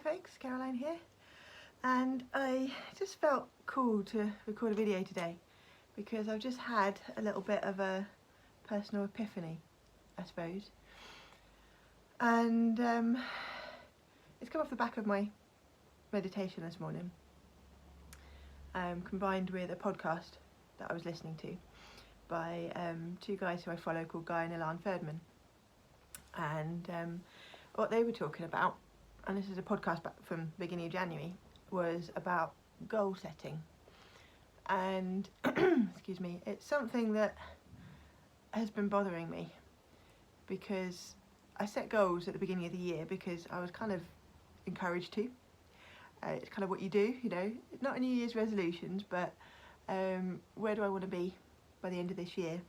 folks, Caroline here, and I just felt cool to record a video today because I've just had a little bit of a personal epiphany, I suppose, and it's come off the back of my meditation this morning, combined with a podcast that I was listening to by two guys who I follow called Guy and Ilan Ferdman, and what they were talking about, and this is a podcast back from the beginning of January, was about goal setting. And excuse me, it's something that has been bothering me because I set goals at the beginning of the year because I was kind of encouraged to. It's kind of what you do, you know, not a New Year's resolutions, but where do I want to be by the end of this year?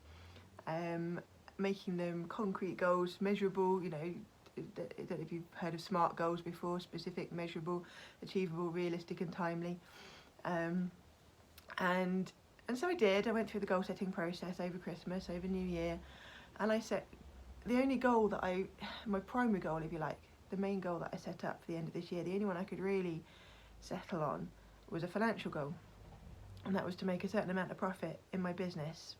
Making them concrete goals, measurable, you know. I don't know if you've heard of SMART goals before: specific, measurable, achievable, realistic and timely. And so I did. I went through the goal setting process over Christmas, over New Year, and I set the only goal that my primary goal, if you like, the main goal that I set up for the end of this year, the only one I could really settle on was a financial goal, and that was to make a certain amount of profit in my business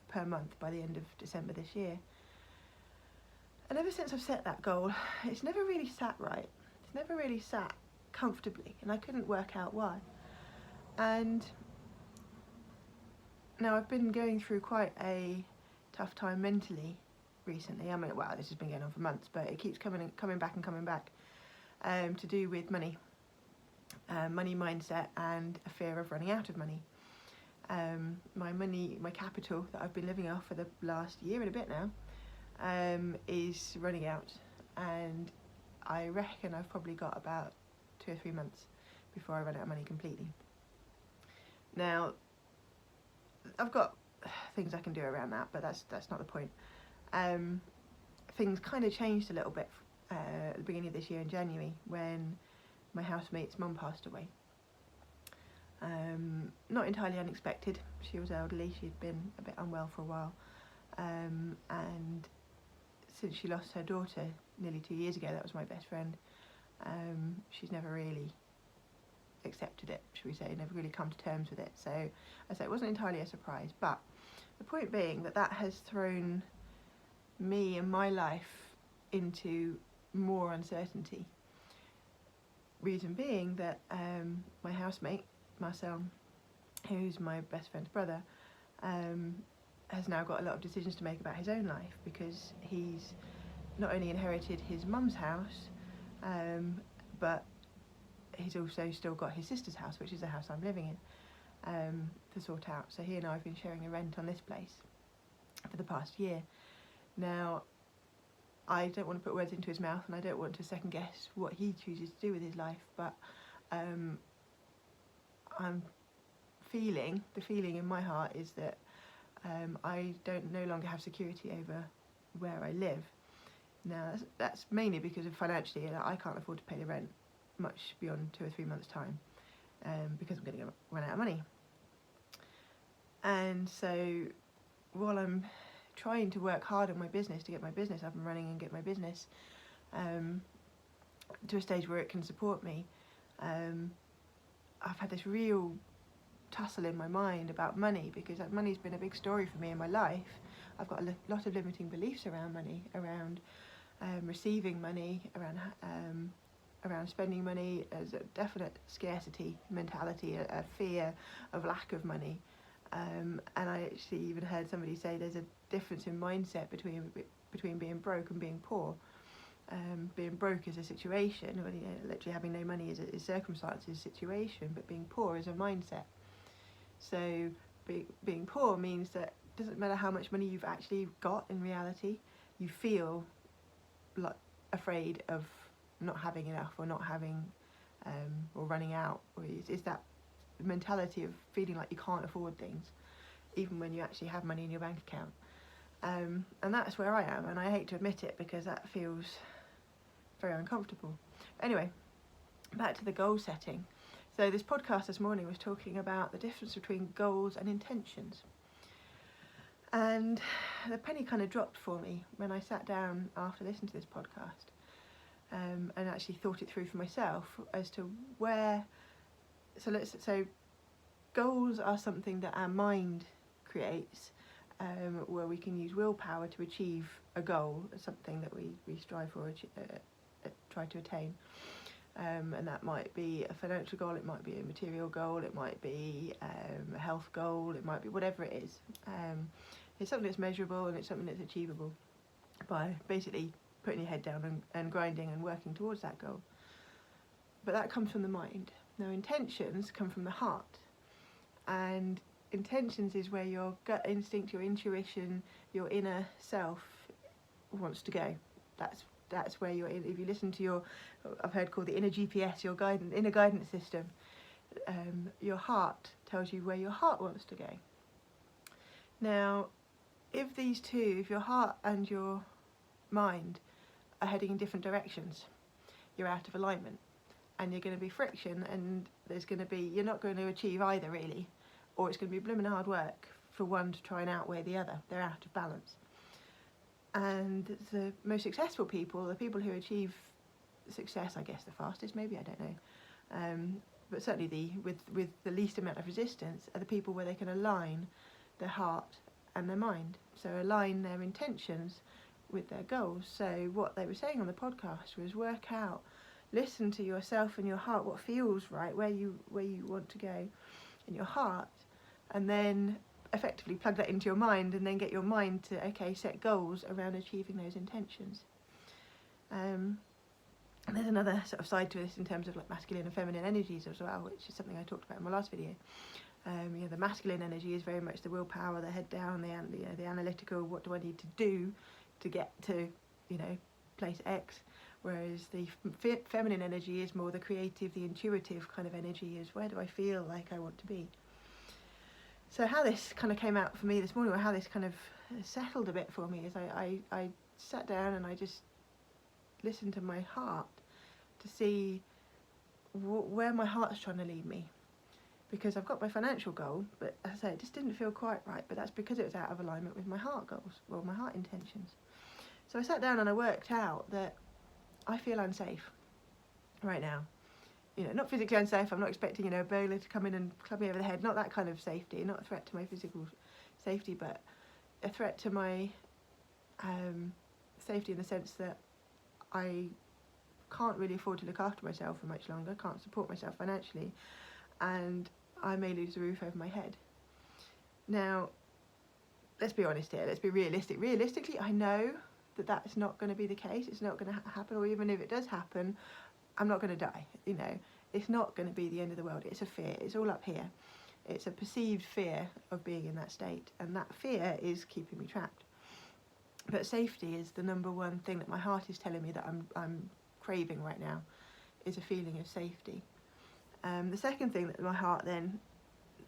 per month by the end of December this year. And ever since I've set that goal, it's never really sat right. It's never really sat comfortably, and I couldn't work out why. And now I've been going through quite a tough time mentally recently. I mean, wow, this has been going on for months, but it keeps coming back, to do with money, money mindset, and a fear of running out of money. My capital that I've been living off for the last year and a bit now, is running out, and I reckon I've probably got about 2 or 3 months before I run out of money completely. Now, I've got things I can do around that, but that's not the point. Things kind of changed a little bit at the beginning of this year in January when my housemate's mum passed away. Not entirely unexpected. She was elderly, she'd been a bit unwell for a while, and since she lost her daughter nearly 2 years ago, that was my best friend, she's never really accepted it, shall we say, never really come to terms with it. So I say it wasn't entirely a surprise, but the point being that has thrown me and my life into more uncertainty. Reason being that my housemate, Marcel, who's my best friend's brother, has now got a lot of decisions to make about his own life, because he's not only inherited his mum's house, but he's also still got his sister's house, which is the house I'm living in, to sort out. So he and I have been sharing a rent on this place for the past year. Now, I don't want to put words into his mouth, and I don't want to second guess what he chooses to do with his life, but the feeling in my heart is that I no longer have security over where I live. Now, that's mainly because of financially, I can't afford to pay the rent much beyond 2 or 3 months' time, because I'm going to run out of money. And so while I'm trying to work hard on my business to get my business up and running and get my business to a stage where it can support me, I've had this real tussle in my mind about money, because money's been a big story for me in my life. I've got a lot of limiting beliefs around money, around receiving money, around spending money. There's a definite scarcity mentality, a fear of lack of money, and I actually even heard somebody say there's a difference in mindset between being broke and being poor. Being broke is a situation, or, you know, literally having no money is circumstance, is a situation, but being poor is a mindset. So being poor means that it doesn't matter how much money you've actually got in reality, you feel like afraid of not having enough, or not having, or running out, or it's that mentality of feeling like you can't afford things, even when you actually have money in your bank account. And that's where I am, and I hate to admit it because that feels very uncomfortable. Anyway, back to the goal setting. So this podcast this morning was talking about the difference between goals and intentions. And the penny kind of dropped for me when I sat down after listening to this podcast. and actually thought it through for myself as to where. So goals are something that our mind creates, where we can use willpower to achieve a goal, something that we strive for, try to attain. And that might be a financial goal, it might be a material goal, it might be a health goal, it might be whatever it is. It's something that's measurable and it's something that's achievable by basically putting your head down and grinding and working towards that goal. But that comes from the mind. Now intentions come from the heart, and intentions is where your gut instinct, your intuition, your inner self wants to go. That's where you're. If you listen to your, I've heard called the inner GPS, your inner guidance system. Your heart tells you where your heart wants to go. Now, if your heart and your mind are heading in different directions, you're out of alignment, and you're going to be friction, and you're not going to achieve either really, or it's going to be blooming hard work for one to try and outweigh the other. They're out of balance. And the most successful people, the people who achieve success, I guess the fastest, maybe, I don't know, but certainly with the least amount of resistance, are the people where they can align their heart and their mind. So align their intentions with their goals. So what they were saying on the podcast was work out, listen to yourself and your heart, what feels right, where you want to go in your heart, and then effectively plug that into your mind, and then get your mind to set goals around achieving those intentions. And there's another sort of side to this in terms of like masculine and feminine energies as well, which is something I talked about in my last video. The masculine energy is very much the willpower, the head down, the analytical, what do I need to do to get to place X, whereas the feminine energy is more the creative, the intuitive kind of energy, is where do I feel like I want to be. So how this kind of came out for me this morning, or how this kind of settled a bit for me, is I sat down and I just listened to my heart to see where my heart's trying to lead me. Because I've got my financial goal, but as I say, it just didn't feel quite right, but that's because it was out of alignment with my heart goals, or my heart intentions. So I sat down and I worked out that I feel unsafe right now. Not physically unsafe. I'm not expecting, a bowler to come in and club me over the head. Not that kind of safety. Not a threat to my physical safety, but a threat to my safety in the sense that I can't really afford to look after myself for much longer. Can't support myself financially, and I may lose the roof over my head. Now, let's be honest here. Let's be realistic. Realistically, I know that that's not going to be the case. It's not going to happen, or even if it does happen, I'm not going to die. It's not going to be the end of the world. It's a fear. It's all up here. It's a perceived fear of being in that state, and that fear is keeping me trapped. But safety is the number one thing that my heart is telling me that I'm craving right now, is a feeling of safety. The second thing that my heart then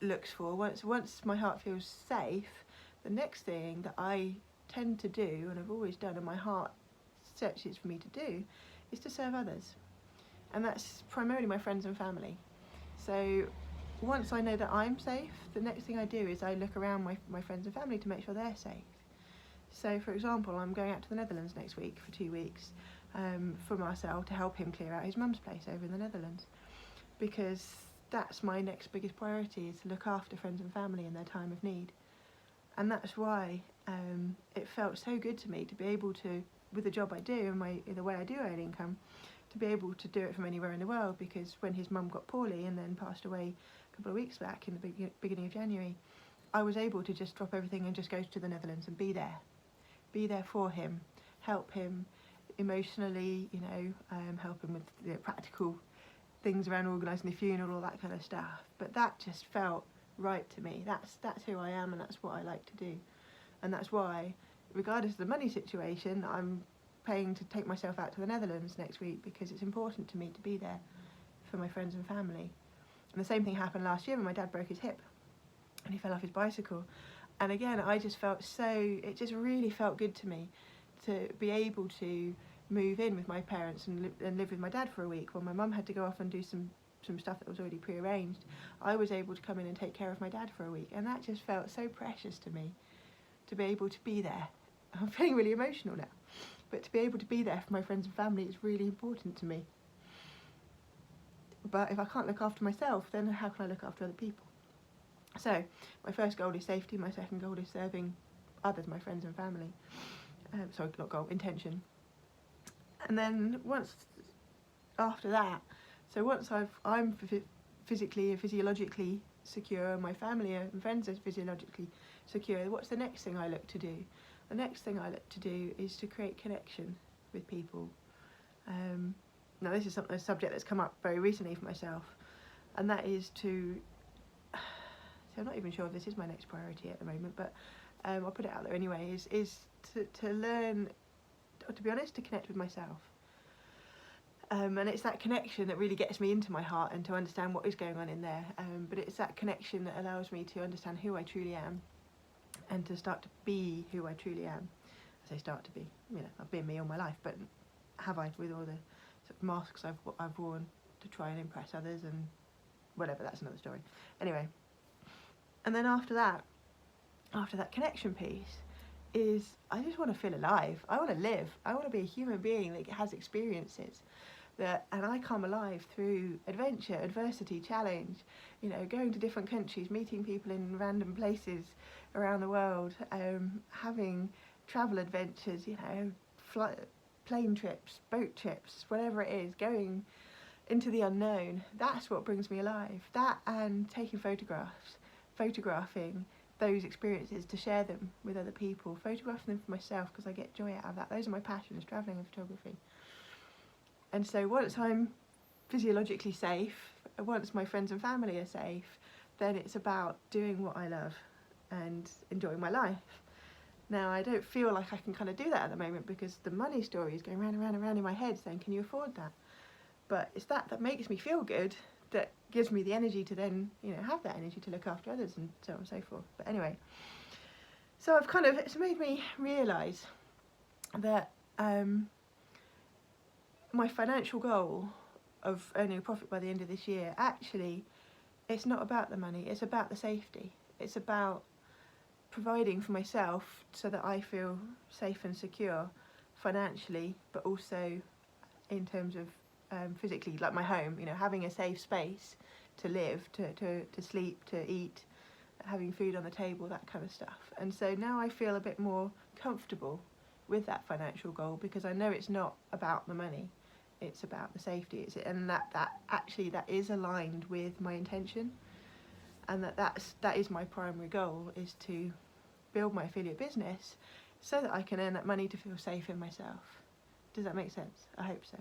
looks for, once my heart feels safe, the next thing that I tend to do, and I've always done, and my heart searches for me to do, is to serve others. And that's primarily my friends and family. So once I know that I'm safe, the next thing I do is I look around my friends and family to make sure they're safe. So for example, I'm going out to the Netherlands next week for 2 weeks for Marcel, to help him clear out his mum's place over in the Netherlands, because that's my next biggest priority, is to look after friends and family in their time of need. And that's why it felt so good to me to be able to, with the job I do and the way I do earn income, to be able to do it from anywhere in the world. Because when his mum got poorly and then passed away a couple of weeks back in the beginning of January, I was able to just drop everything and just go to the Netherlands and be there for him, help him emotionally, help him with practical things around organising the funeral, all that kind of stuff. But that just felt right to me. That's who I am, and that's what I like to do. And that's why, regardless of the money situation, I'm paying to take myself out to the Netherlands next week, because it's important to me to be there for my friends and family. And the same thing happened last year when my dad broke his hip and he fell off his bicycle. And again, I just felt it just really felt good to me to be able to move in with my parents and live with my dad for a week. When my mum had to go off and do some stuff that was already prearranged, I was able to come in and take care of my dad for a week. And that just felt so precious to me, to be able to be there. I'm feeling really emotional now. but to be able to be there for my friends and family is really important to me. But if I can't look after myself, then how can I look after other people? So my first goal is safety, my second goal is serving others, my friends and family. Sorry, not goal, intention. And then once after that, so once I'm physically and physiologically secure, my family and friends are physiologically secure, what's the next thing I look to do? The next thing I look to do is to create connection with people. Now this is a subject that's come up very recently for myself, and that is to, so I'm not even sure if this is my next priority at the moment, but I'll put it out there anyway, is to learn, or to be honest, to connect with myself. And it's that connection that really gets me into my heart and to understand what is going on in there. But it's that connection that allows me to understand who I truly am and to start to be who I truly am. I say start to be, you know, I've been me all my life, but have I, with all the sort of masks I've worn to try and impress others and whatever, that's another story. Anyway, and then after that connection piece is I just want to feel alive. I want to live. I want to be a human being that has experiences. And I come alive through adventure, adversity, challenge, you know, going to different countries, meeting people in random places around the world, having travel adventures, you know, plane trips, boat trips, whatever it is, going into the unknown. That's what brings me alive. That and taking photographs, photographing those experiences to share them with other people, photographing them for myself because I get joy out of that. Those are my passions, travelling and photography. And so once I'm physiologically safe, once my friends and family are safe, then it's about doing what I love and enjoying my life. Now, I don't feel like I can kind of do that at the moment because the money story is going round and round and round in my head saying, can you afford that? But it's that makes me feel good, that gives me the energy to then, you know, have that energy to look after others and so on and so forth. But anyway, so it's made me realise that my financial goal of earning a profit by the end of this year, actually, it's not about the money, it's about the safety. It's about providing for myself so that I feel safe and secure financially, but also in terms of physically, like my home, you know, having a safe space to live, to sleep, to eat, having food on the table, that kind of stuff. And so now I feel a bit more comfortable with that financial goal because I know it's not about the money, it's about the safety. And that is aligned with my intention, and that is my primary goal, is to build my affiliate business so that I can earn that money to feel safe in myself. Does that make sense? I hope so.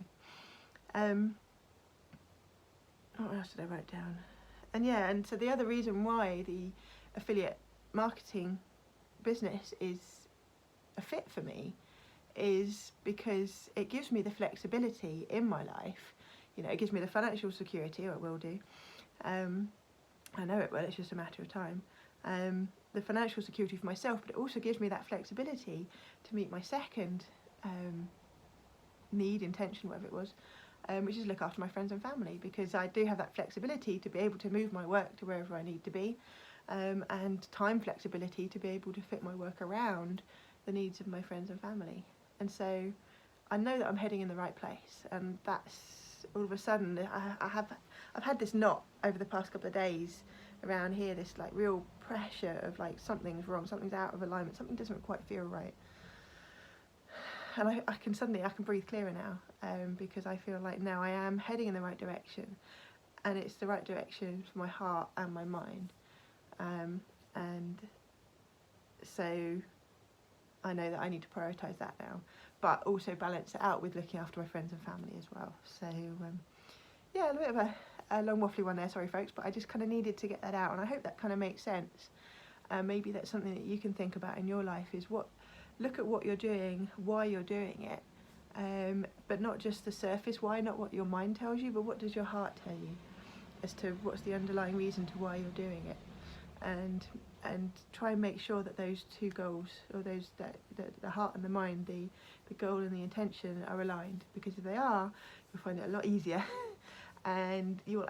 What else did I write down? And so the other reason why the affiliate marketing business is a fit for me is because it gives me the flexibility in my life. You know, it gives me the financial security, or it will do. I know it will, it's just a matter of time. The financial security for myself, but it also gives me that flexibility to meet my second need, intention, whatever it was, which is look after my friends and family, because I do have that flexibility to be able to move my work to wherever I need to be, and time flexibility to be able to fit my work around the needs of my friends and family. And so I know that I'm heading in the right place, and that's all of a sudden I've had this knot over the past couple of days around here, this like real pressure of like something's wrong, something's out of alignment, something doesn't quite feel right. And I can breathe clearer now, because I feel like now I am heading in the right direction, and it's the right direction for my heart and my mind. And so I know that I need to prioritise that now, but also balance it out with looking after my friends and family as well. So yeah, a bit of a long waffly one there, sorry folks, but I just kind of needed to get that out, and I hope that kind of makes sense. Maybe that's something that you can think about in your life, is look at what you're doing, why you're doing it, but not just the surface why, not what your mind tells you, but what does your heart tell you as to what's the underlying reason to why you're doing it, and try and make sure that those two goals, or the heart and the mind, the goal and the intention, are aligned, because if they are, you'll find it a lot easier and you will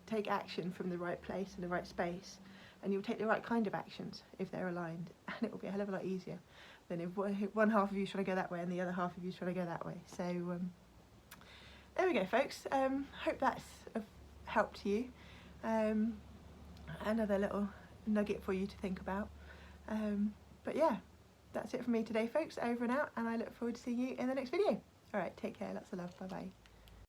take action from the right place and the right space, and you'll take the right kind of actions if they're aligned, and it will be a hell of a lot easier. than if one half of you is trying to go that way and the other half of you is trying to go that way. So there we go, folks. Hope that's helped you. Another little nugget for you to think about. But yeah, that's it from me today, folks. Over and out, and I look forward to seeing you in the next video. All right, take care. Lots of love. Bye bye.